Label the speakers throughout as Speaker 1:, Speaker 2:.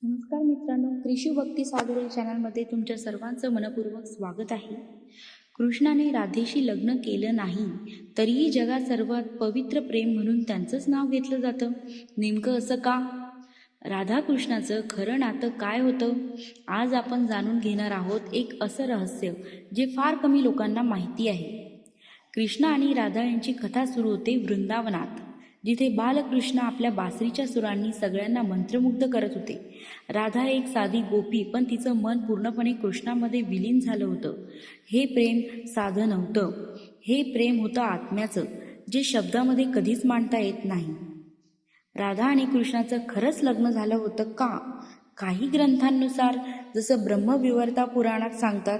Speaker 1: नमस्कार मित्रांनो, कृषी भक्ती सागर या चॅनलमध्ये तुमच्या सर्वांचं मनपूर्वक स्वागत आहे. कृष्णाने राधेशी लग्न केलं नाही तरीही जगात सर्वात पवित्र प्रेम म्हणून त्यांचंच नाव घेतलं जातं. नेमकं असं का? राधाकृष्णाचं खरं नातं काय होतं? आज आपण जाणून घेणार आहोत एक असं रहस्य जे फार कमी लोकांना माहिती आहे. कृष्ण आणि राधा यांची कथा सुरू होते वृंदावनात, जिथे बालकृष्ण आपल्या बासरीच्या सुरांनी सगळ्यांना मंत्रमुग्ध करत होते. राधा एक साधी गोपी, पण तिचं मन पूर्णपणे कृष्णामध्ये विलीन झालं होतं. हे प्रेम साधं नव्हतं, हे प्रेम होतं आत्म्याचं, जे शब्दामध्ये कधीच मांडता येत नाही. राधा आणि कृष्णाचं खरंच लग्न झालं होतं का? काही ग्रंथांनुसार, जसं ब्रह्मविवर्ता पुराणात सांगतात,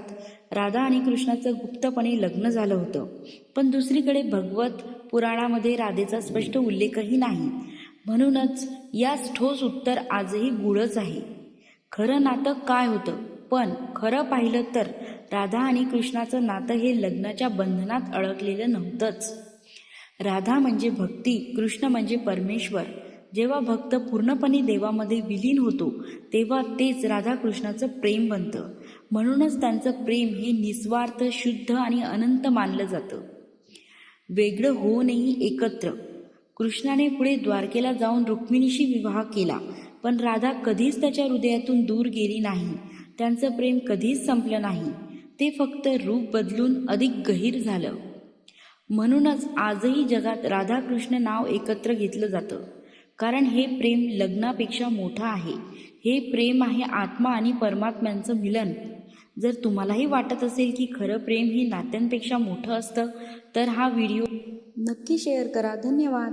Speaker 1: राधा आणि कृष्णाचं गुप्तपणे लग्न झालं होतं. पण दुसरीकडे भगवत पुराणामध्ये राधेचा स्पष्ट उल्लेखही नाही. म्हणूनच यास ठोस उत्तर आजही गूढच आहे. खरं नातं काय होतं? पण खरं पाहिलं तर राधा आणि कृष्णाचं नातं हे लग्नाच्या बंधनात अडकलेलं नव्हतंच. राधा म्हणजे भक्ती, कृष्ण म्हणजे परमेश्वर. जेव्हा भक्त पूर्णपणे देवामध्ये विलीन होतो तेव्हा तेच राधाकृष्णाचं प्रेम बनतं. म्हणूनच त्यांचं प्रेम हे निस्वार्थ, शुद्ध आणि अनंत मानलं जातं. वेगळं होऊनही एकत्र. कृष्णाने पुढे द्वारकेला जाऊन रुक्मिणीशी विवाह केला, पण राधा कधीच त्याच्या हृदयातून दूर गेली नाही. त्यांचं प्रेम कधीच संपलं नाही, ते फक्त रूप बदलून अधिक गहीर झालं. म्हणूनच आजही जगात राधाकृष्ण नाव एकत्र घेतलं जातं, कारण हे प्रेम लग्नापेक्षा मोठं आहे. हे प्रेम आहे आत्मा आणि परमात्म्यांचं मिलन. जर तुम्हालाही वाटत असेल की खरं प्रेम हे नात्यांपेक्षा मोठं असतं, तर हा व्हिडिओ नक्की शेअर करा. धन्यवाद.